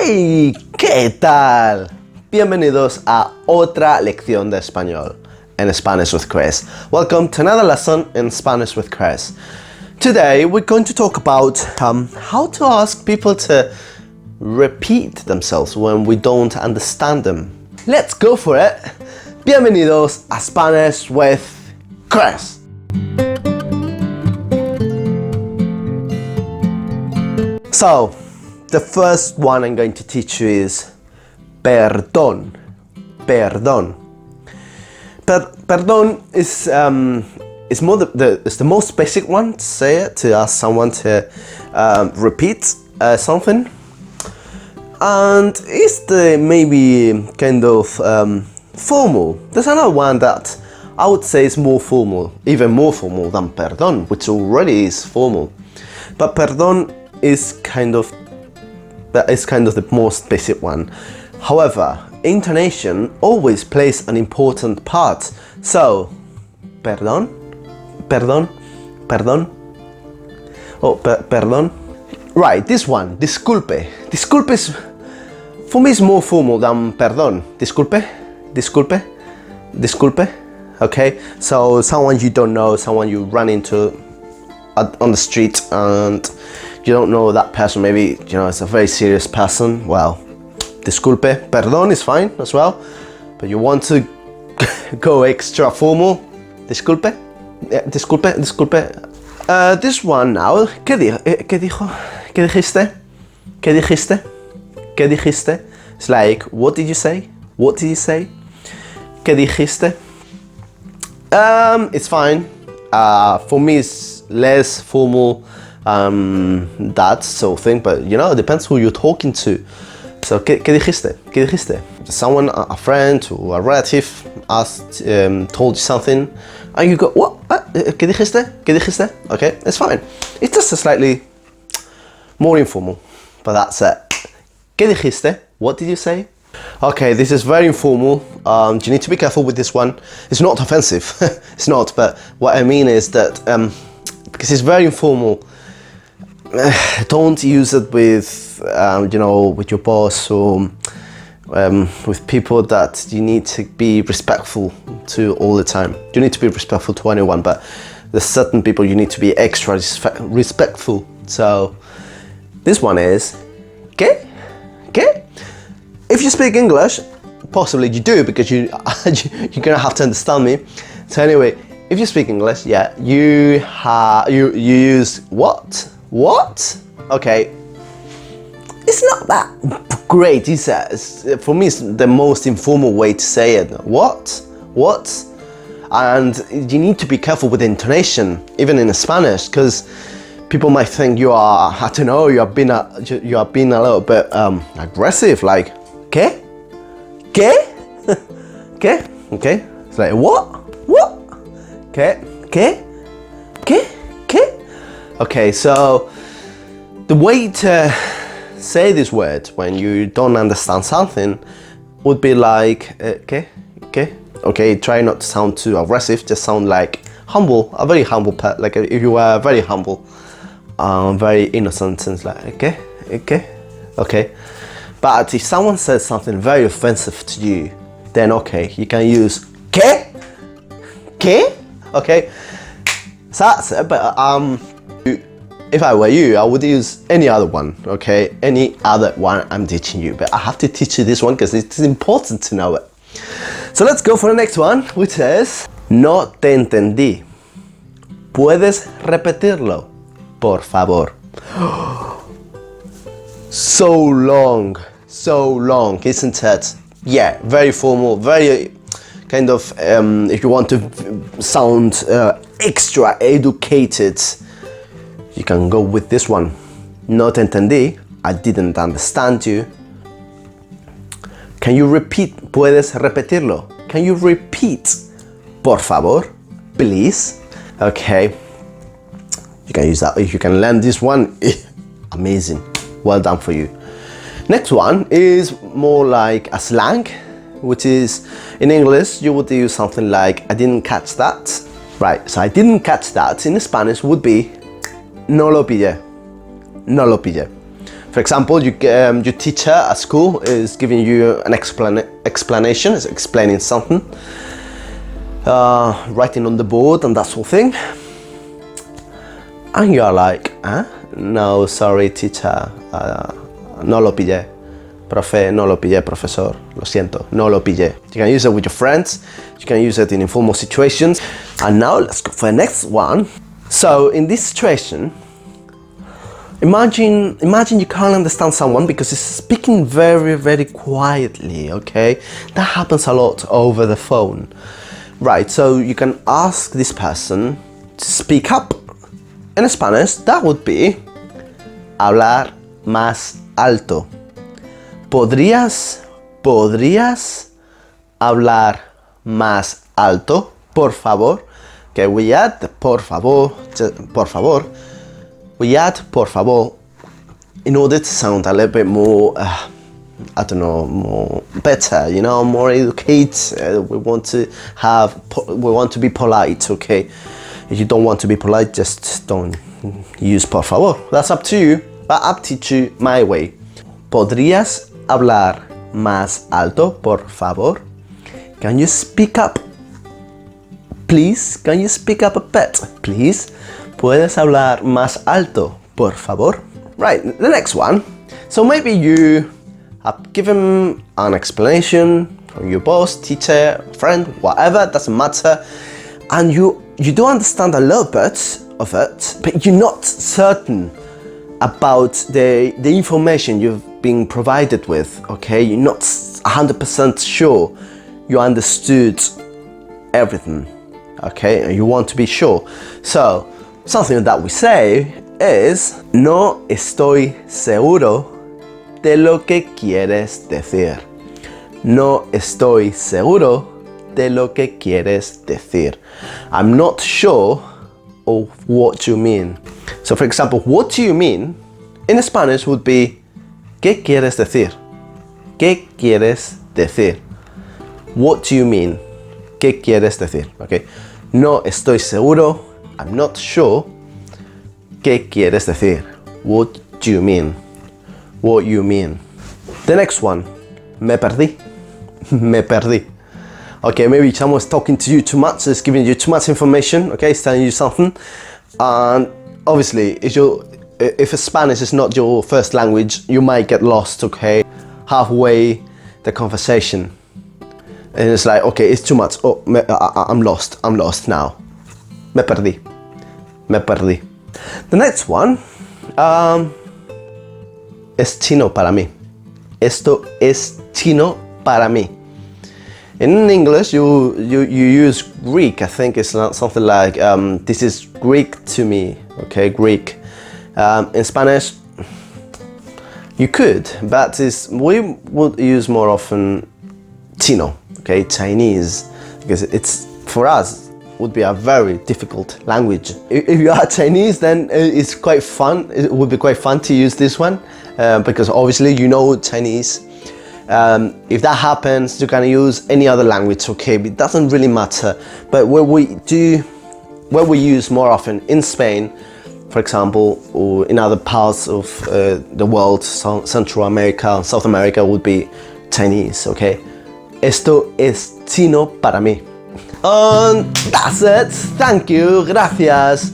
¡Hey! ¿Qué tal? Bienvenidos a otra lección de español en Spanish with Chris. Welcome to another lesson in Spanish with Chris. Today we're going to talk about how to ask people to repeat themselves when we don't understand them. Let's go for it. Bienvenidos a Spanish with Chris. So, the first one I'm going to teach you is perdón. Perdón. Perdón is the most basic one to say it, to ask someone to repeat something, and it's the maybe kind of formal. There's another one that I would say is more formal, even more formal than perdón, which already is formal. But perdón is kind of the most basic one. However, intonation always plays an important part. So, perdón, perdón, perdón. Oh, perdón. Right, this one, disculpe. Disculpe is, for me, is more formal than perdón. Disculpe, disculpe, disculpe. Okay, so someone you don't know, someone you run into on the street, and you don't know that person, maybe, you know, it's a very serious person. Well, disculpe, perdón is fine as well, but you want to go extra formal. Disculpe, disculpe, disculpe. This one now, ¿qué dijo? ¿Qué dijiste? ¿Qué dijiste? ¿Qué dijiste? It's like, what did you say? What did you say? ¿Qué dijiste? It's fine. For me, it's less formal, that sort of thing, but you know, it depends who you're talking to. So, ¿qué dijiste? ¿Qué dijiste? Someone, a friend or a relative asked, told you something, and you go, what? ¿Qué dijiste? ¿Qué dijiste? Okay, it's fine. It's just a slightly more informal, but that's it. ¿Qué dijiste? What did you say? Okay, this is very informal. You need to be careful with this one. It's not offensive. It's not, but what I mean is that because it's very informal, don't use it with you know, with your boss or with people that you need to be respectful to all the time. You need to be respectful to anyone, but there's certain people you need to be extra respectful. So this one is ¿qué? ¿Qué? If you speak English, possibly you do, because you're gonna have to understand me. So anyway, if you speak English, yeah, you use what? What? Okay. It's not that great, is it? For me, it's the most informal way to say it. What? What? And you need to be careful with the intonation, even in Spanish, because people might think you are, I don't know, you are being a little bit aggressive, like, ¿qué? ¿Qué? ¿Qué? Okay. It's like, what? What? ¿Qué? ¿Qué? ¿Qué? ¿Qué? Okay, so the way to say this word when you don't understand something would be like, ¿qué? ¿Qué? Okay, try not to sound too aggressive, just sound like humble, a very humble like if you were very humble, very innocent, and like, ¿qué? ¿Qué? Okay. But if someone says something very offensive to you, then okay, you can use ¿qué? ¿Qué? Okay. So that's it, but if I were you, I would use any other one, okay? Any other one I'm teaching you, but I have to teach you this one because it's important to know it. So let's go for the next one, which is no te entendí. ¿Puedes repetirlo, por favor? So long, isn't it? Yeah, very formal, very kind of, if you want to sound extra educated, you can go with this one. No te entendí, I didn't understand you. Can you repeat? ¿Puedes repetirlo? Can you repeat? Por favor, please. Okay, you can use that. If you can learn this one, amazing. Well done for you. Next one is more like a slang, which is in English you would use something like I didn't catch that. Right, so I didn't catch that in Spanish would be no lo pillé. No lo pillé. For For example, your teacher at school is giving you an explanation, is explaining something, writing on the board and that sort of thing. And you're like, no, sorry, teacher, no lo pillé. Profe, no lo pillé, profesor. Lo siento, no lo pillé. You can use it with your friends. You can use it in informal situations. And now let's go for the next one. So in this situation, imagine you can't understand someone because he's speaking very, very quietly, okay? That happens a lot over the phone. Right, so you can ask this person to speak up. In Spanish, that would be hablar más alto. ¿Podrías hablar más alto, por favor? Okay, we add por favor, we add por favor in order to sound a little bit more, I don't know, more better, you know, more educated. We want to be polite, okay? If you don't want to be polite, just don't use por favor. That's up to you, but up to you my way. ¿Podrías hablar más alto, por favor? Can you speak up? Please, can you speak up a bit, please? ¿Puedes hablar más alto, por favor? Right, the next one. So maybe you have given an explanation from your boss, teacher, friend, whatever, doesn't matter. And you do understand a little bit of it, but you're not certain about the information you've been provided with, okay? You're not 100% sure you understood everything, okay? And you want to be sure. So, something that we say is, no estoy seguro de lo que quieres decir. No estoy seguro de lo que quieres decir. I'm not sure of what you mean. So for example, what do you mean in Spanish would be ¿qué quieres decir? ¿Qué quieres decir? What do you mean? ¿Qué quieres decir? Okay. No estoy seguro. I'm not sure. ¿Qué quieres decir? What do you mean? What you mean? The next one. Me perdí. Me perdí. Okay, maybe someone's talking to you too much, it's giving you too much information, okay, it's telling you something. And obviously, if Spanish is not your first language, you might get lost, okay, halfway the conversation. And it's like, okay, it's too much. Oh, I'm lost now. Me perdí. Me perdí. The next one, es chino para mí. Esto es chino para mí. In English, you use Greek. I think it's something like, this is Greek to me, okay, Greek. In Spanish, you could, but we would use more often Chino, okay, Chinese, because it's, for us, would be a very difficult language. If you are Chinese, then it's quite fun. It would be quite fun to use this one, because obviously you know Chinese. If that happens, you can use any other language, okay, it doesn't really matter. But where we use more often in Spain, for example, or in other parts of the world, Central America, South America, would be Chinese, okay? Esto es chino para mí. And that's it. Thank you. Gracias.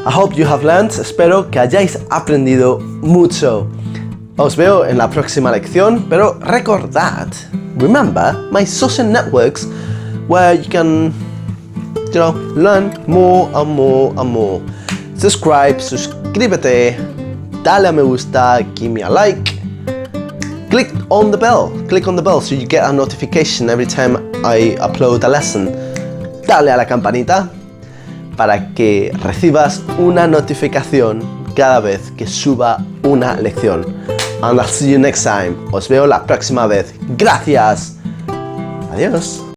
I hope you have learned. Espero que hayáis aprendido mucho. Os veo en la próxima lección, pero recordad, remember my social networks where you can, you know, learn more and more and more. Subscribe, suscríbete, dale a me gusta, give me a like, click on the bell so you get a notification every time I upload a lesson. Dale a la campanita para que recibas una notificación cada vez que suba una lección. And I'll see you next time. Os veo la próxima vez. Gracias. Adiós.